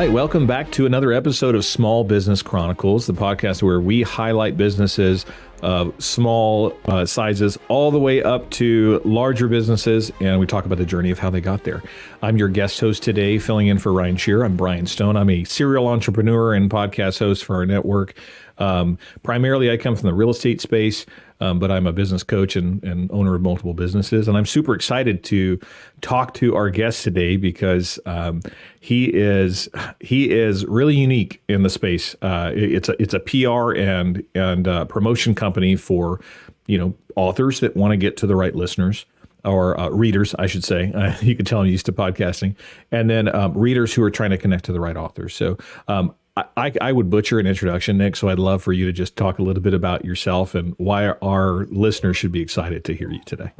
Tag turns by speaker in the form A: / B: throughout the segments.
A: right, welcome back to another episode of Small Business Chronicles, the podcast where we highlight businesses of small sizes all the way up to larger businesses, and we talk about the journey of how they got there. I'm your guest host today, filling in for Ryan Shearer. I'm Brian Stone. I'm a serial entrepreneur and podcast host for our network. Primarily, I come from the real estate space, but I'm a business coach and owner of multiple businesses. And I'm super excited to talk to our guest today because he is really unique in the space. It's a PR and promotion company for authors that want to get to the right listeners. Or readers, I should say. You can tell I'm used to podcasting. And then readers who are trying to connect to the right authors. So I would butcher an introduction, Nick, so I'd love for you to just talk a little bit about yourself and why our listeners should be excited to hear you today.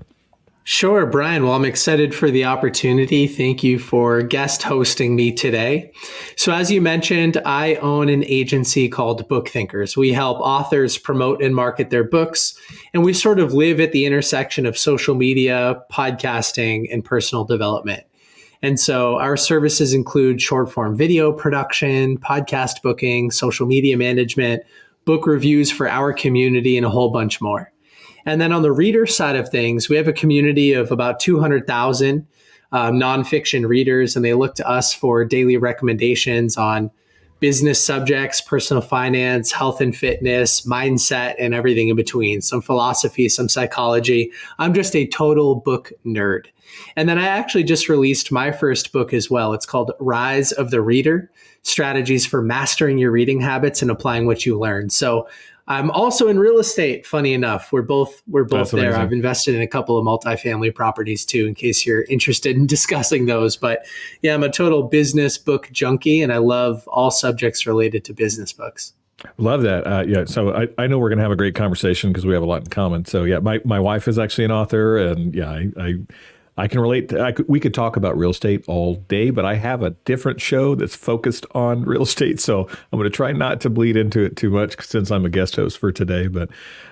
B: Sure, Brian. Well, I'm excited for the opportunity. Thank you for guest hosting me today. So as you mentioned, I own an agency called Book Thinkers. We help authors promote and market their books, and we sort of live at the intersection of social media, podcasting, and personal development. And so our services include short form video production, podcast booking, social media management, book reviews for our community, and a whole bunch more. And then on the reader side of things, we have a community of about 200,000 nonfiction readers, and they look to us for daily recommendations on business subjects, personal finance, health and fitness, mindset, and everything in between, some philosophy, some psychology. I'm just a total book nerd. And then I actually just released my first book as well. It's called Rise of the Reader, Strategies for Mastering Your Reading Habits and Applying What You Learned. So I'm also in real estate, funny enough. We're both
A: That's
B: there.
A: amazing.
B: I've invested in a couple of multifamily properties too, in case you're interested in discussing those. But yeah, I'm a total business book junkie, and I love all subjects related to business books.
A: Love that. Yeah. So I know we're going to have a great conversation because we have a lot in common. So yeah, my wife is actually an author, and yeah, I can relate. We could talk about real estate all day, but I have a different show that's focused on real estate. So I'm going to try not to bleed into it too much since I'm a guest host for today. But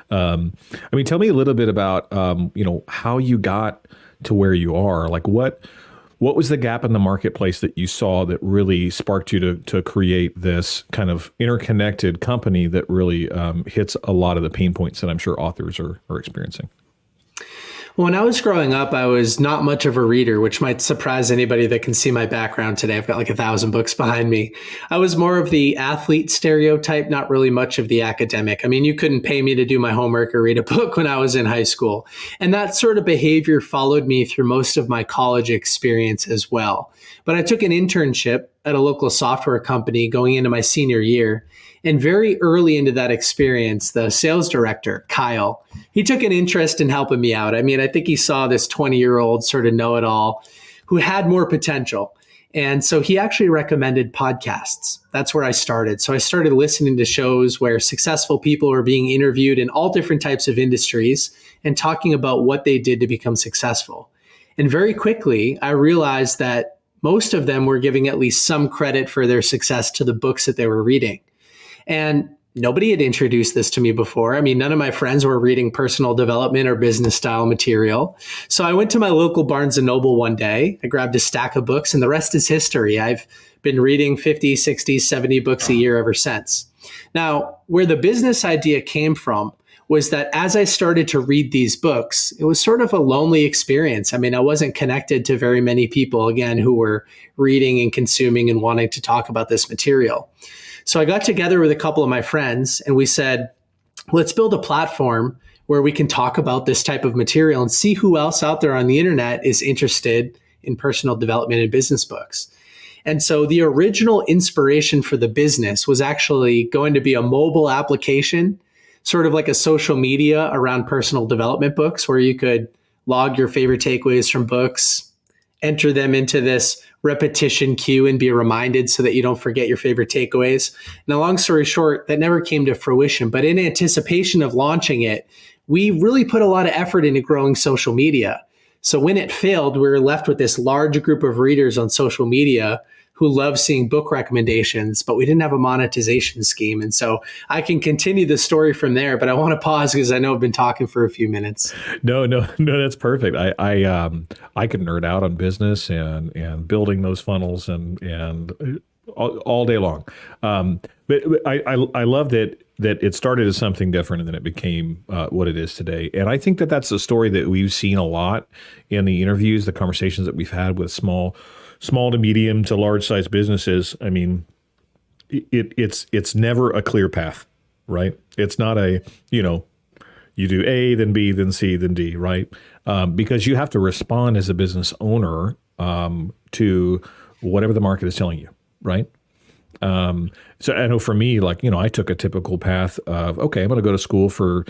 A: tell me a little bit about, how you got to where you are. Like what was the gap in the marketplace that you saw that really sparked you to create this kind of interconnected company that really hits a lot of the pain points that I'm sure authors are experiencing?
B: When I was growing up, I was not much of a reader, which might surprise anybody that can see my background today. I've got like 1,000 books behind me. I was more of the athlete stereotype, not really much of the academic. I mean, you couldn't pay me to do my homework or read a book when I was in high school. And that sort of behavior followed me through most of my college experience as well. But I took an internship at a local software company going into my senior year. And very early into that experience, the sales director, Kyle, he took an interest in helping me out. I mean, I think he saw this 20-year-old sort of know-it-all who had more potential. And so he actually recommended podcasts. That's where I started. So I started listening to shows where successful people were being interviewed in all different types of industries and talking about what they did to become successful. And very quickly, I realized that most of them were giving at least some credit for their success to the books that they were reading. And nobody had introduced this to me before. I mean, none of my friends were reading personal development or business style material. So I went to my local Barnes & Noble one day. I grabbed a stack of books, and the rest is history. I've been reading 50, 60, 70 books a year ever since. Now, where the business idea came from was that as I started to read these books, it was sort of a lonely experience. I mean, I wasn't connected to very many people, again, who were reading and consuming and wanting to talk about this material. So I got together with a couple of my friends and we said, let's build a platform where we can talk about this type of material and see who else out there on the internet is interested in personal development and business books. And so the original inspiration for the business was actually going to be a mobile application, sort of like a social media around personal development books, where you could log your favorite takeaways from books, enter them into this repetition queue and be reminded so that you don't forget your favorite takeaways. Now, long story short, that never came to fruition. But in anticipation of launching it, we really put a lot of effort into growing social media. So when it failed, we were left with this large group of readers on social media who love seeing book recommendations, but we didn't have a monetization scheme. And so I can continue the story from there, but I want to pause because I know I've been talking for a few minutes.
A: No, that's perfect. I could nerd out on business and building those funnels and all day long. But I love that it started as something different and then it became what it is today. And I think that that's a story that we've seen a lot in the interviews, the conversations that we've had with small to medium to large size businesses. I mean, it's never a clear path, right? It's not a, you do A, then B, then C, then D, right? Because you have to respond as a business owner to whatever the market is telling you, right? So I know for me, I took a typical path of, okay, I'm going to go to school for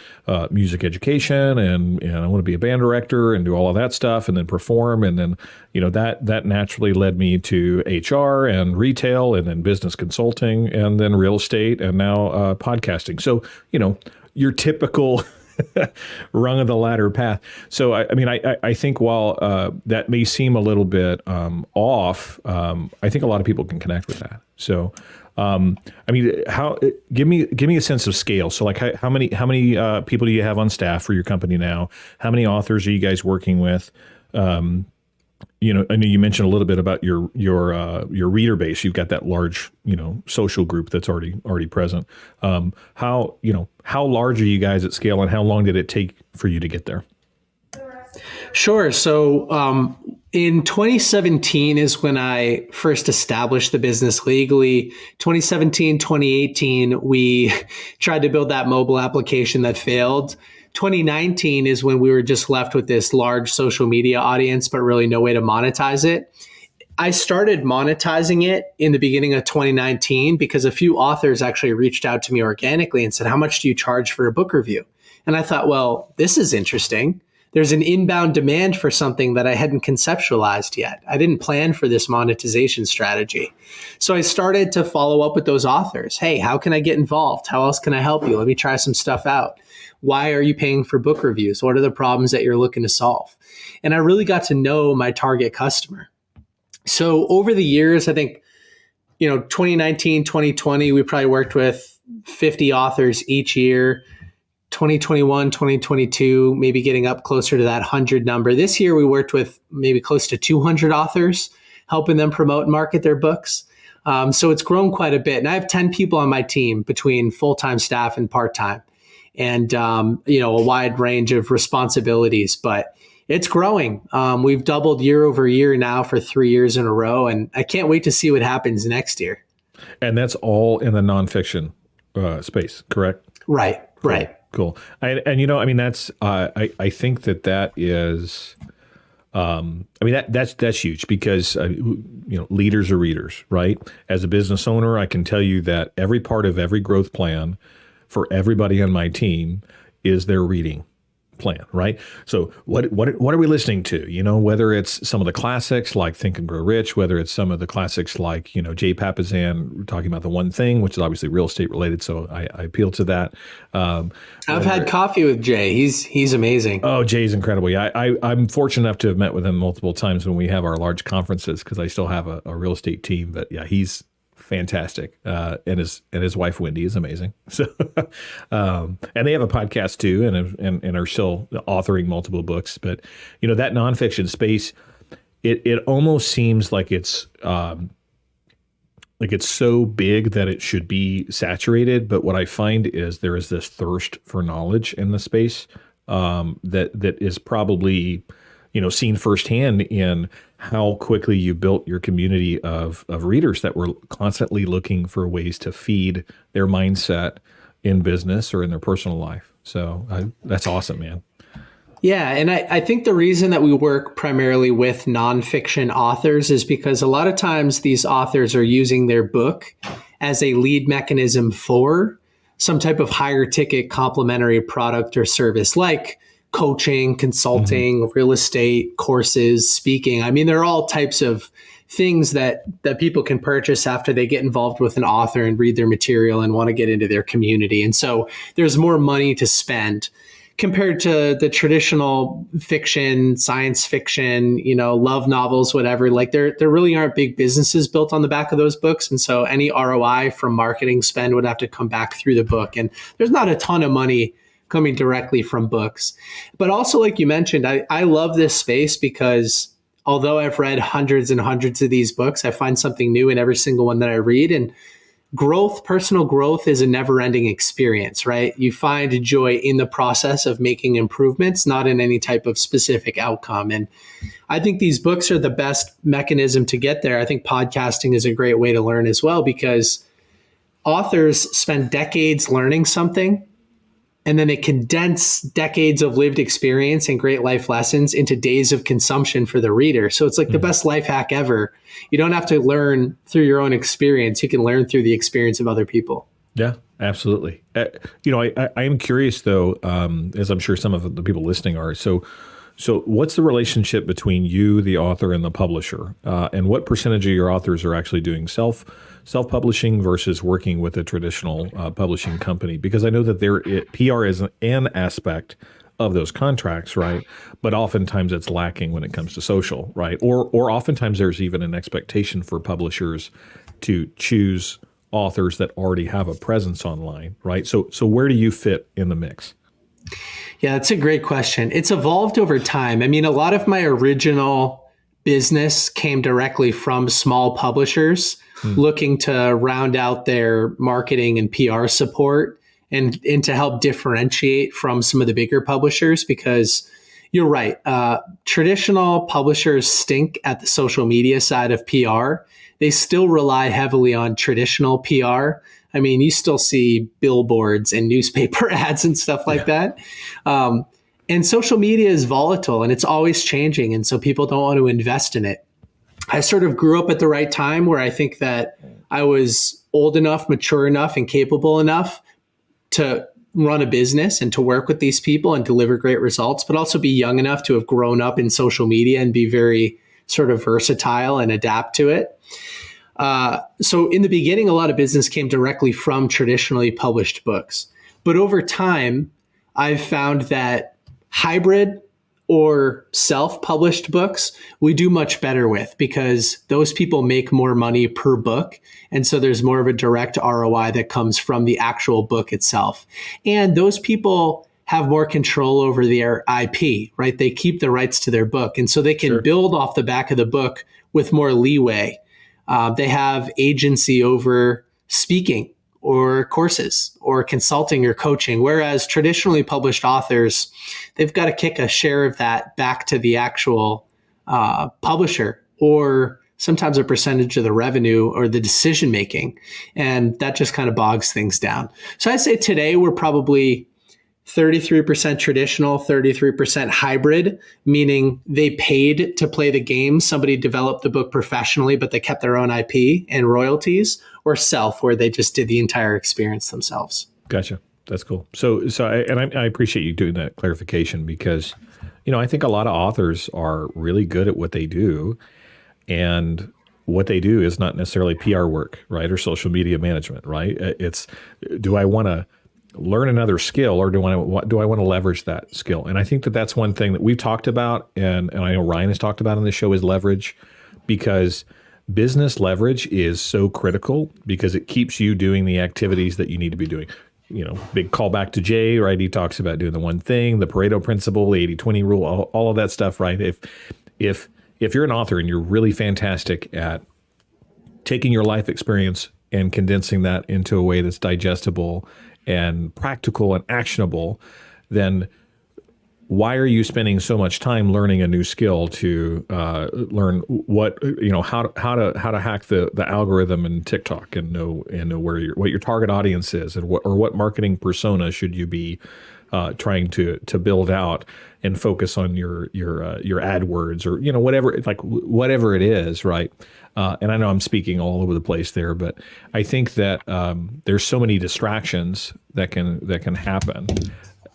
A: music education and I want to be a band director and do all of that stuff and then perform. And then, that naturally led me to HR and retail and then business consulting and then real estate and now podcasting. So, your typical rung of the ladder path. So, I think while that may seem a little bit off, I think a lot of people can connect with that. So, how? Give me a sense of scale. So, how many people do you have on staff for your company now? How many authors are you guys working with? I know you mentioned a little bit about your reader base. You've got that large, social group that's already present. How large are you guys at scale, and how long did it take for you to get there?
B: Sure. So in 2017 is when I first established the business legally. 2017, 2018, we tried to build that mobile application that failed. 2019 is when we were just left with this large social media audience, but really no way to monetize it. I started monetizing it in the beginning of 2019 because a few authors actually reached out to me organically and said, how much do you charge for a book review? And I thought, well, this is interesting. There's an inbound demand for something that I hadn't conceptualized yet. I didn't plan for this monetization strategy. So I started to follow up with those authors. Hey, how can I get involved? How else can I help you? Let me try some stuff out. Why are you paying for book reviews? What are the problems that you're looking to solve? And I really got to know my target customer. So over the years, I think, 2019, 2020, we probably worked with 50 authors each year. 2021, 2022, maybe getting up closer to that 100 number. This year, we worked with maybe close to 200 authors, helping them promote and market their books. So it's grown quite a bit. And I have 10 people on my team between full-time staff and part-time. And, a wide range of responsibilities, but it's growing. We've doubled year over year now for 3 years in a row, and I can't wait to see what happens next year.
A: And that's all in the nonfiction space, correct?
B: Right.
A: Cool. That's, I think that is, that's huge because, leaders are readers, right? As a business owner, I can tell you that every part of every growth plan for everybody on my team is their reading plan, right? So what are we listening to? Whether it's some of the classics like Think and Grow Rich, whether it's some of the classics like, Jay Papasan talking about The One Thing, which is obviously real estate related. So I appeal to that.
B: I've had coffee with Jay. He's amazing.
A: Oh, Jay's incredible. Yeah, I'm fortunate enough to have met with him multiple times when we have our large conferences because I still have a real estate team. But yeah, he's fantastic. And his wife, Wendy, is amazing. So, and they have a podcast too, and are still authoring multiple books. But, that nonfiction space, it almost seems like it's so big that it should be saturated. But what I find is there is this thirst for knowledge in the space, that is probably, seen firsthand in how quickly you built your community of readers that were constantly looking for ways to feed their mindset in business or in their personal life. So that's awesome, man.
B: Yeah. And I think the reason that we work primarily with nonfiction authors is because a lot of times these authors are using their book as a lead mechanism for some type of higher ticket complementary product or service like coaching, consulting, real estate, courses, speaking. I mean, there are all types of things that people can purchase after they get involved with an author and read their material and want to get into their community. And so there's more money to spend compared to the traditional fiction, science fiction, love novels, whatever. Like there really aren't big businesses built on the back of those books. And so any ROI from marketing spend would have to come back through the book. And there's not a ton of money coming directly from books. But also, like you mentioned, I love this space because although I've read hundreds and hundreds of these books, I find something new in every single one that I read. And personal growth is a never ending experience, right? You find joy in the process of making improvements, not in any type of specific outcome. And I think these books are the best mechanism to get there. I think podcasting is a great way to learn as well, because authors spend decades learning something, and then they condense decades of lived experience and great life lessons into days of consumption for the reader. So it's like the best life hack ever. You don't have to learn through your own experience. You can learn through the experience of other people.
A: Yeah, absolutely. I am curious though, as I'm sure some of the people listening are. So what's the relationship between you, the author, and the publisher? And what percentage of your authors are actually doing self-publishing versus working with a traditional publishing company? Because I know that PR is an aspect of those contracts, right? But oftentimes it's lacking when it comes to social, right? Or oftentimes there's even an expectation for publishers to choose authors that already have a presence online, right? So where do you fit in the mix?
B: Yeah, that's a great question. It's evolved over time. I mean, a lot of my original business came directly from small publishers looking to round out their marketing and PR support and to help differentiate from some of the bigger publishers, because you're right. Traditional publishers stink at the social media side of PR. They still rely heavily on traditional PR. I mean, you still see billboards and newspaper ads and stuff like that. And social media is volatile and it's always changing. And so people don't want to invest in it. I sort of grew up at the right time where I think that I was old enough, mature enough, and capable enough to run a business and to work with these people and deliver great results, but also be young enough to have grown up in social media and be very sort of versatile and adapt to it. So in the beginning, a lot of business came directly from traditionally published books. But over time, I've found that hybrid or self-published books we do much better with, because those people make more money per book. And so there's more of a direct ROI that comes from the actual book itself. And those people have more control over their IP, right? They keep the rights to their book. And so they can build off the back of the book with more leeway. They have agency over speaking or courses or consulting or coaching, whereas traditionally published authors, they've got to kick a share of that back to the actual publisher, or sometimes a percentage of the revenue or the decision making. And that just kind of bogs things down. So I'd say today we're probably 33% traditional, 33% hybrid, meaning they paid to play the game. Somebody developed the book professionally, but they kept their own IP and royalties, or self, where they just did the entire experience themselves.
A: Gotcha. That's cool. So I appreciate you doing that clarification, because, I think a lot of authors are really good at what they do, and what they do is not necessarily PR work, right? Or social media management, right? It's, do I want to learn another skill, or do I want to leverage that skill? And I think that that's one thing that we've talked about, and I know Ryan has talked about on the show, is leverage, because business leverage is so critical, because it keeps you doing the activities that you need to be doing. Big callback to Jay, right? He talks about doing the one thing, the Pareto principle, the 80-20 rule, all of that stuff, right? If you're an author and you're really fantastic at taking your life experience and condensing that into a way that's digestible and practical and actionable, then why are you spending so much time learning a new skill to learn what, how to hack the algorithm in TikTok and know what your target audience is, and what marketing persona should you be trying to build out and focus on your AdWords, or whatever it is, right? And I know I'm speaking all over the place there, but I think that there's so many distractions that can happen.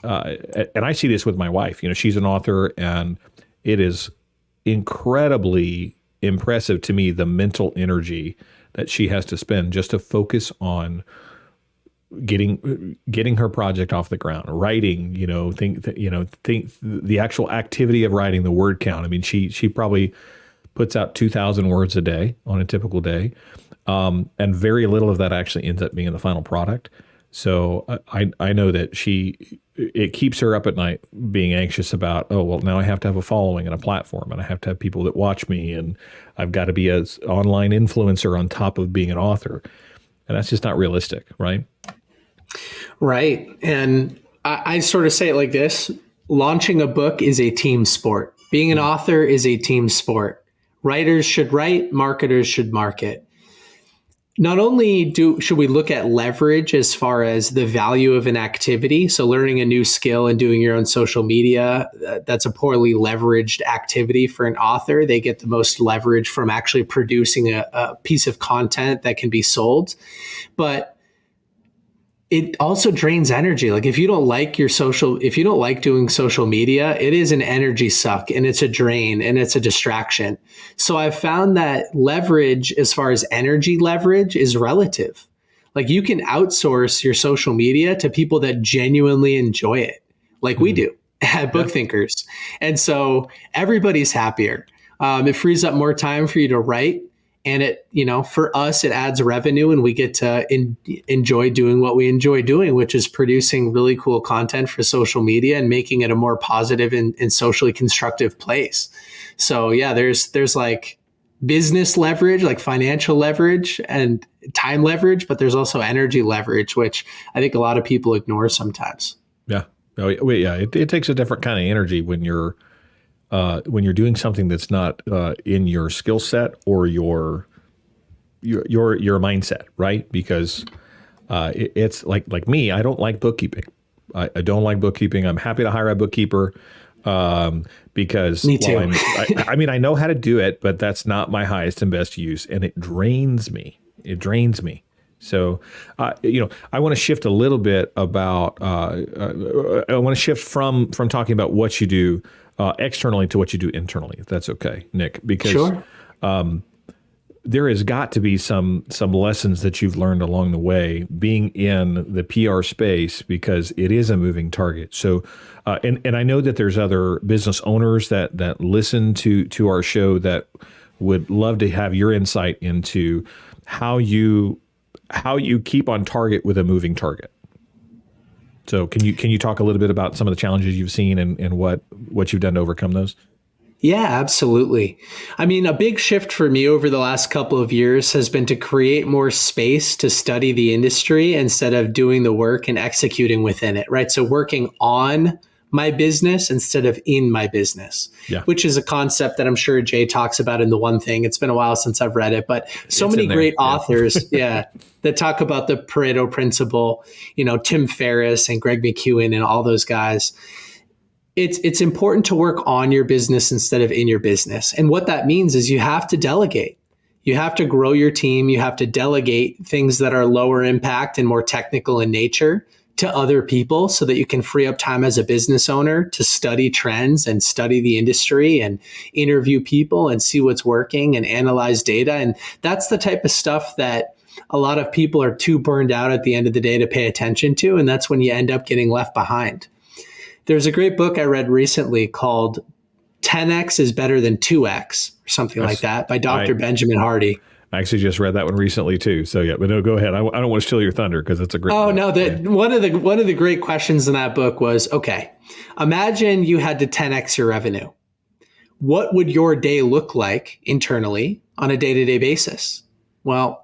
A: And I see this with my wife. She's an author, and it is incredibly impressive to me, the mental energy that she has to spend just to focus on getting her project off the ground, writing, think the actual activity of writing, the word count. I mean, she probably puts out 2,000 words a day on a typical day. And very little of that actually ends up being in the final product. So I know that it keeps her up at night being anxious about, oh, well, now I have to have a following and a platform, and I have to have people that watch me, and I've got to be an online influencer on top of being an author. And that's just not realistic, right?
B: Right. And I sort of say it like this: launching a book is a team sport. Being an author is a team sport. Writers should write, marketers should market. Not only should we look at leverage as far as the value of an activity, so learning a new skill and doing your own social media, that's a poorly leveraged activity for an author. They get the most leverage from actually producing a piece of content that can be sold. But it also drains energy. Like if you don't like doing social media, it is an energy suck, and it's a drain, and it's a distraction. So I've found that leverage, as far as energy leverage, is relative. Like you can outsource your social media to people that genuinely enjoy it, like we do at Book Thinkers. And so everybody's happier. It frees up more time for you to write. And it, for us, it adds revenue, and we get to enjoy doing what we enjoy doing, which is producing really cool content for social media and making it a more positive and socially constructive place. So yeah, there's like business leverage, like financial leverage and time leverage, but there's also energy leverage, which I think a lot of people ignore sometimes.
A: Yeah. It takes a different kind of energy when you're doing something that's not in your skill set or your mindset, right? Because it's like me, I don't like bookkeeping. I don't like bookkeeping. I'm happy to hire a bookkeeper because
B: me too.
A: I mean, I know how to do it, but that's not my highest and best use, and it drains me. So, I want to shift a little bit about. I want to shift from talking about what you do externally to what you do internally, if that's okay, Nick, because
B: sure.
A: There has got to be some lessons that you've learned along the way being in the PR space, because it is a moving target. So, and I know that there's other business owners that listen to our show that would love to have your insight into how you keep on target with a moving target. So can you talk a little bit about some of the challenges you've seen and what you've done to overcome those?
B: Yeah, absolutely. I mean, a big shift for me over the last couple of years has been to create more space to study the industry instead of doing the work and executing within it, right? So working on my business instead of in my business, which is a concept that I'm sure Jay talks about in The One Thing. It's been a while since I've read it, but so many great authors, that talk about the Pareto principle, Tim Ferriss and Greg McKeown and all those guys. It's important to work on your business instead of in your business. And what that means is you have to delegate. You have to grow your team. You have to delegate things that are lower impact and more technical in nature to other people so that you can free up time as a business owner to study trends and study the industry and interview people and see what's working and analyze data. And that's the type of stuff that a lot of people are too burned out at the end of the day to pay attention to. And that's when you end up getting left behind. There's a great book I read recently called 10X is Better Than 2X or something like that by Dr. Benjamin Hardy.
A: I actually just read that one recently too. So yeah, but no, go ahead. I don't want to steal your thunder because it's a great book.
B: No, one of the great questions in that book was, okay, imagine you had to 10X your revenue. What would your day look like internally on a day-to-day basis? Well,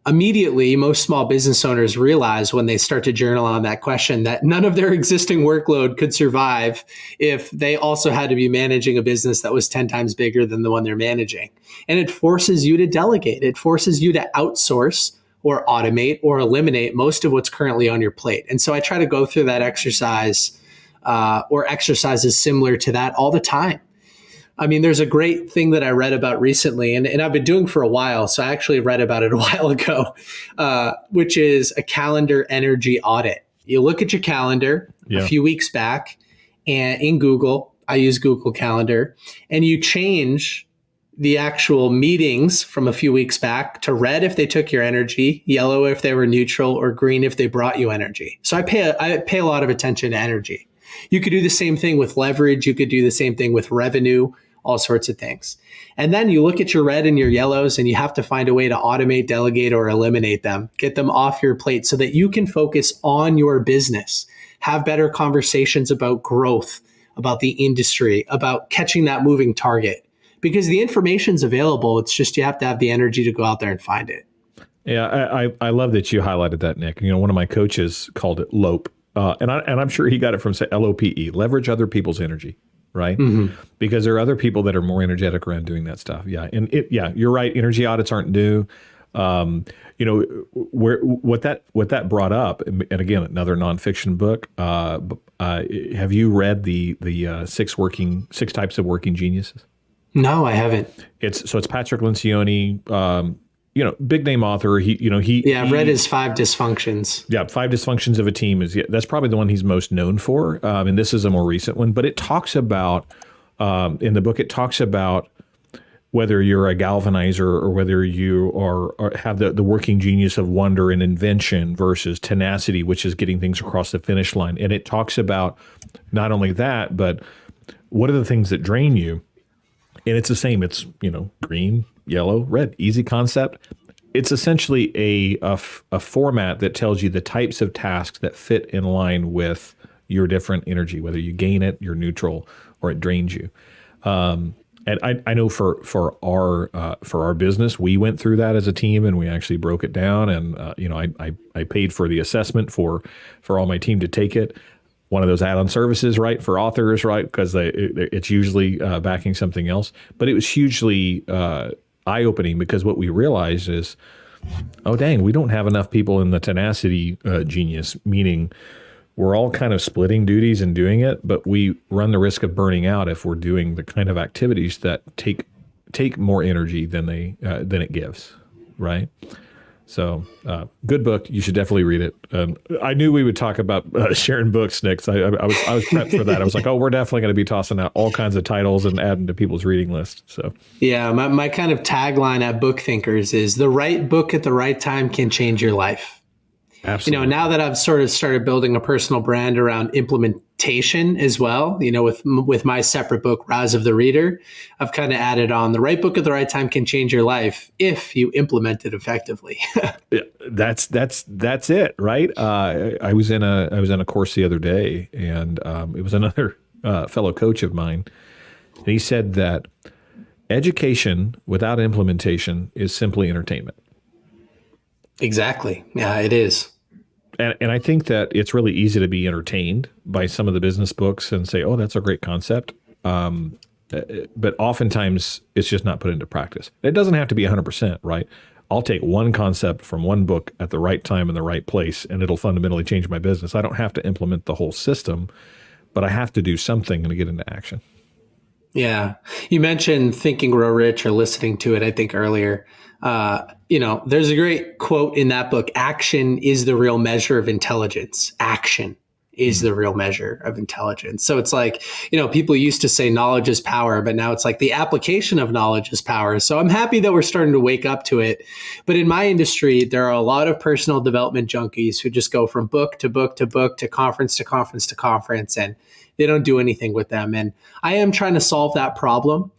B: immediately, most small business owners realize when they start to journal on that question that none of their existing workload could survive if they also had to be managing a business that was 10 times bigger than the one they're managing. And it forces you to delegate. It forces you to outsource or automate or eliminate most of what's currently on your plate. And so I try to go through that exercise or exercises similar to that all the time. I mean, there's a great thing that I read about recently, and I've been doing for a while. So I actually read about it a while ago, which is a calendar energy audit. You look at your calendar a few weeks back, and in Google, I use Google Calendar, and you change the actual meetings from a few weeks back to red if they took your energy, yellow if they were neutral, or green if they brought you energy. So I pay a lot of attention to energy. You could do the same thing with leverage. You could do the same thing with revenue all sorts of things. And then you look at your red and your yellows, and you have to find a way to automate, delegate, or eliminate them, get them off your plate so that you can focus on your business, have better conversations about growth, about the industry, about catching that moving target. Because the information's available. It's just you have to have the energy to go out there and find it.
A: Yeah, I love that you highlighted that, Nick. One of my coaches called it LOPE, and I'm sure he got it from LOPE, leverage other people's energy, right? Mm-hmm. Because there are other people that are more energetic around doing that stuff. Yeah, and you're right. Energy audits aren't new. What that brought up, and again, another nonfiction book. Have you read the six types of working geniuses?
B: No, I haven't.
A: It's Patrick Lencioni. Big name author.
B: I've read his 5 dysfunctions.
A: Yeah, 5 dysfunctions of a team that's probably the one he's most known for. And this is a more recent one, but it talks about in the book. It talks about whether you're a galvanizer or whether you have the working genius of wonder and invention versus tenacity, which is getting things across the finish line. And it talks about not only that, but what are the things that drain you. And it's the same. It's, green, yellow, red, easy concept. It's essentially a format that tells you the types of tasks that fit in line with your different energy, whether you gain it, you're neutral, or it drains you. And I know for our business, we went through that as a team, and we actually broke it down. And I paid for the assessment for all my team to take it. One of those add-on services, right, for authors, right, because it's usually backing something else. But it was hugely eye-opening, because what we realized is, oh, dang, we don't have enough people in the tenacity genius, meaning we're all kind of splitting duties and doing it, but we run the risk of burning out if we're doing the kind of activities that take more energy than it gives, right? So, good book. You should definitely read it. I knew we would talk about sharing books, Nick. So I was prepped for that. I was like, oh, we're definitely going to be tossing out all kinds of titles and adding to people's reading list. So,
B: yeah, my kind of tagline at Book Thinkers is the right book at the right time can change your life.
A: Absolutely.
B: Now that I've sort of started building a personal brand around implementation as well, with my separate book, Rise of the Reader, I've kind of added on the right book at the right time can change your life if you implement it effectively.
A: That's it, right? I was in a course the other day, and it was another fellow coach of mine, and he said that education without implementation is simply entertainment.
B: Exactly. Yeah, it is.
A: And I think that it's really easy to be entertained by some of the business books and say, oh, that's a great concept. But oftentimes it's just not put into practice. It doesn't have to be 100%, right? I'll take one concept from one book at the right time in the right place, and it'll fundamentally change my business. I don't have to implement the whole system, but I have to do something to get into action.
B: Yeah. You mentioned Think and Grow Rich, or listening to it, I think, earlier. There's a great quote in that book: action is the real measure of intelligence. Action is the real measure of intelligence. So it's like, people used to say knowledge is power, but now it's like the application of knowledge is power. So I'm happy that we're starting to wake up to it. But in my industry, there are a lot of personal development junkies who just go from book to book to book to conference to conference to conference, and they don't do anything with them. And I am trying to solve that problem.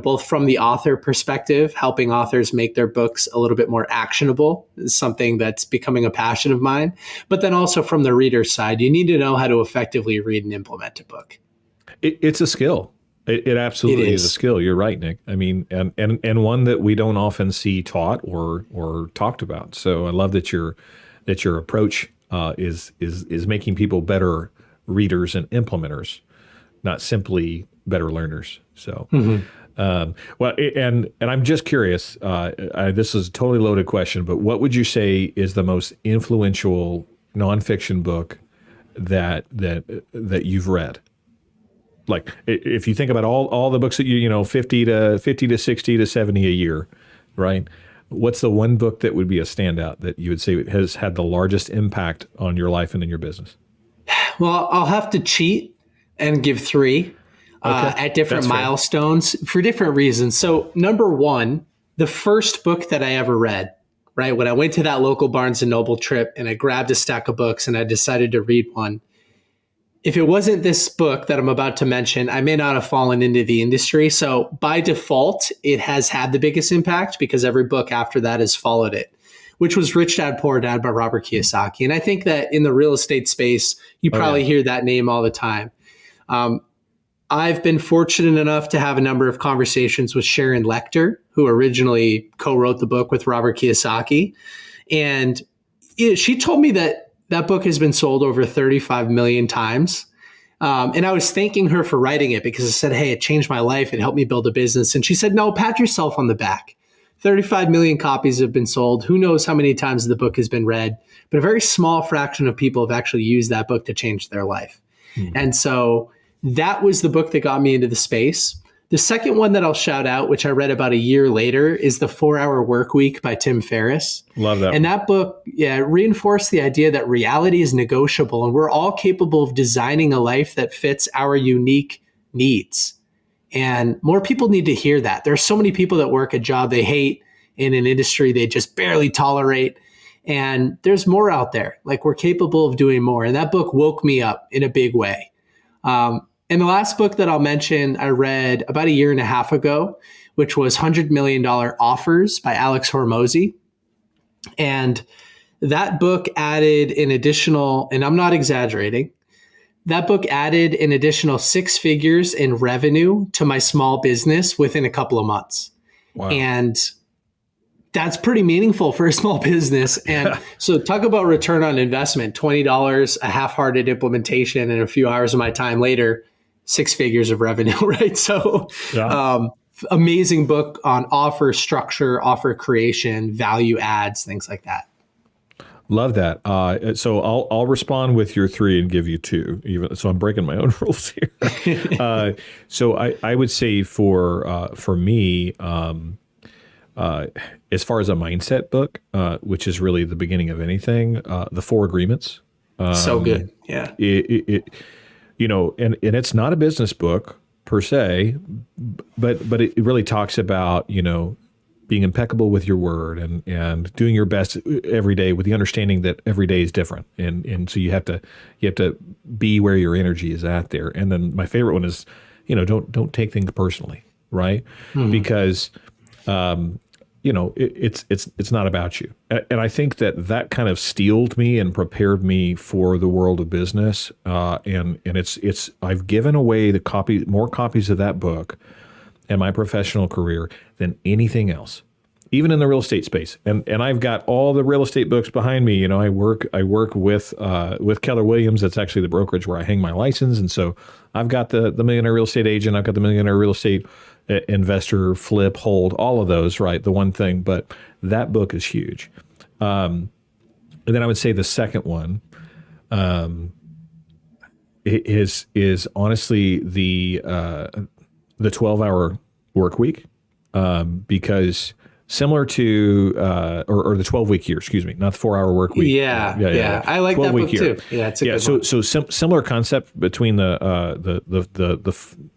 B: Both from the author perspective, helping authors make their books a little bit more actionable is something that's becoming a passion of mine. But then also from the reader side, you need to know how to effectively read and implement a book.
A: It's a skill. It absolutely is a skill. You're right, Nick. I mean, and one that we don't often see taught or talked about. So I love that your approach is making people better readers and implementers, not simply better learners. So. Mm-hmm. And I'm just curious, this is a totally loaded question, but what would you say is the most influential nonfiction book that you've read? Like, if you think about all the books that 50 to 60 to 70 a year, right? What's the one book that would be a standout that you would say has had the largest impact on your life and in your business?
B: Well, I'll have to cheat and give 3. At different milestones for different reasons. So number 1, the first book that I ever read, right? When I went to that local Barnes & Noble trip and I grabbed a stack of books and I decided to read one, if it wasn't this book that I'm about to mention, I may not have fallen into the industry. So by default, it has had the biggest impact because every book after that has followed it, which was Rich Dad, Poor Dad by Robert Kiyosaki. And I think that in the real estate space, you probably hear that name all the time. I've been fortunate enough to have a number of conversations with Sharon Lechter, who originally co-wrote the book with Robert Kiyosaki. And she told me that book has been sold over 35 million times. And I was thanking her for writing it because I said, hey, it changed my life. It helped me build a business. And she said, no, pat yourself on the back. 35 million copies have been sold. Who knows how many times the book has been read, but a very small fraction of people have actually used that book to change their life. Mm-hmm. And so that was the book that got me into the space. The second one that I'll shout out, which I read about a year later, is The 4-Hour Workweek by Tim Ferriss.
A: Love that.
B: And that book, reinforced the idea that reality is negotiable and we're all capable of designing a life that fits our unique needs. And more people need to hear that. There are so many people that work a job they hate in an industry they just barely tolerate. And there's more out there. Like, we're capable of doing more. And that book woke me up in a big way. And the last book that I'll mention, I read about a year and a half ago, which was $100 Million Offers by Alex Hormozy. And that book added an additional, and I'm not exaggerating, that book added an additional 6 figures in revenue to my small business within a couple of months.
A: Wow.
B: And that's pretty meaningful for a small business. And so talk about return on investment, $20, a half-hearted implementation, and a few hours of my time later, 6 figures of revenue, right? So amazing book on offer structure, offer creation, value adds, things like that.
A: Love that. So I'll respond with your 3 and give you 2. Even so, I'm breaking my own rules here. So I would say for me, as far as a mindset book, which is really the beginning of anything, the 4 Agreements.
B: So good, yeah.
A: And it's not a business book per se, but it really talks about, being impeccable with your word and doing your best every day with the understanding that every day is different. And so you have to be where your energy is at there. And then my favorite one is, don't take things personally, right? Mm-hmm. Because, it's not about you. And I think that kind of steeled me and prepared me for the world of business. And it's I've given away more copies of that book in my professional career than anything else, even in the real estate space. And I've got all the real estate books behind me. I work with Keller Williams. That's actually the brokerage where I hang my license. And so I've got the Millionaire Real Estate Agent. I've got the Millionaire Real Estate Investor, Flip, Hold, all of those, right? The one thing, but that book is huge. And then I would say the second one is honestly the 12-hour work week, because similar to or the 12-week year, excuse me, not the 4-hour work week.
B: Yeah. I like that book too. Yeah, it's a good one.
A: So similar concept between the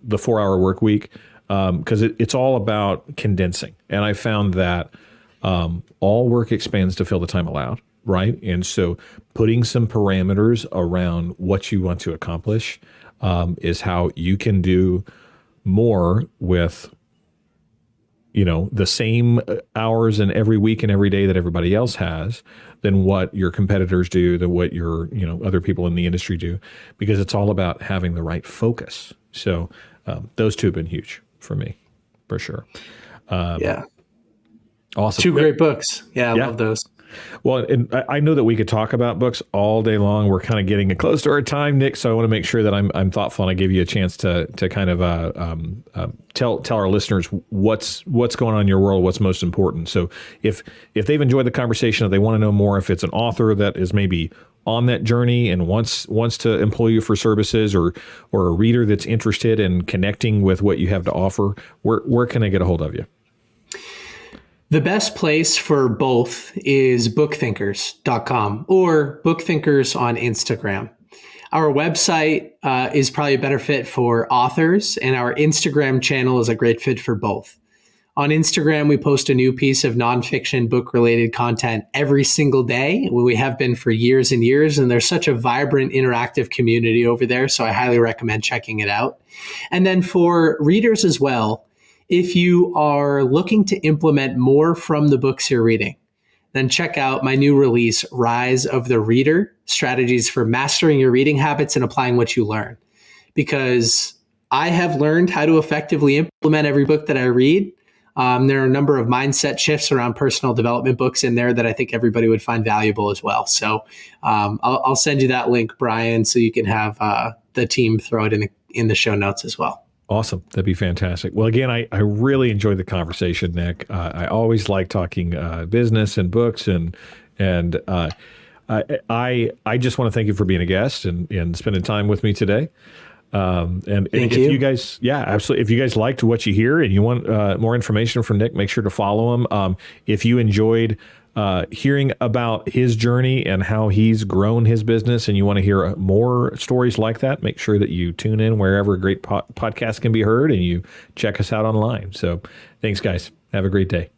A: 4-hour work week, because it's all about condensing, and I found that all work expands to fill the time allowed, right? And so putting some parameters around what you want to accomplish is how you can do more with the same hours in every week and every day that everybody else has than what your competitors do, than what your other people in the industry do, because it's all about having the right focus. So those 2 have been huge for me, for sure. Awesome.
B: 2 great books. Yeah, I love those.
A: Well, and I know that we could talk about books all day long. We're kind of getting close to our time, Nick. So I want to make sure that I'm thoughtful and I give you a chance to kind of tell our listeners what's going on in your world, what's most important. So if they've enjoyed the conversation, if they want to know more, if it's an author that is maybe on that journey and wants to employ you for services, or a reader that's interested in connecting with what you have to offer, where can I get a hold of you?
B: The best place for both is bookthinkers.com or bookthinkers on Instagram. Our website is probably a better fit for authors, and our Instagram channel is a great fit for both. On Instagram, we post a new piece of nonfiction book-related content every single day. We have been for years and years, and there's such a vibrant, interactive community over there, so I highly recommend checking it out. And then for readers as well, if you are looking to implement more from the books you're reading, then check out my new release, Rise of the Reader, Strategies for Mastering Your Reading Habits and Applying What You Learn. Because I have learned how to effectively implement every book that I read. There are a number of mindset shifts around personal development books in there that I think everybody would find valuable as well. So I'll send you that link, Brian, so you can have the team throw it in the show notes as well.
A: Awesome. That'd be fantastic. Well, again, I really enjoyed the conversation, Nick. I always like talking business and books, and I just want to thank you for being a guest and spending time with me today. And if you guys, absolutely. If you guys liked what you hear and you want more information from Nick, make sure to follow him. If you enjoyed hearing about his journey and how he's grown his business and you want to hear more stories like that, make sure that you tune in wherever great podcasts can be heard and you check us out online. So thanks, guys. Have a great day.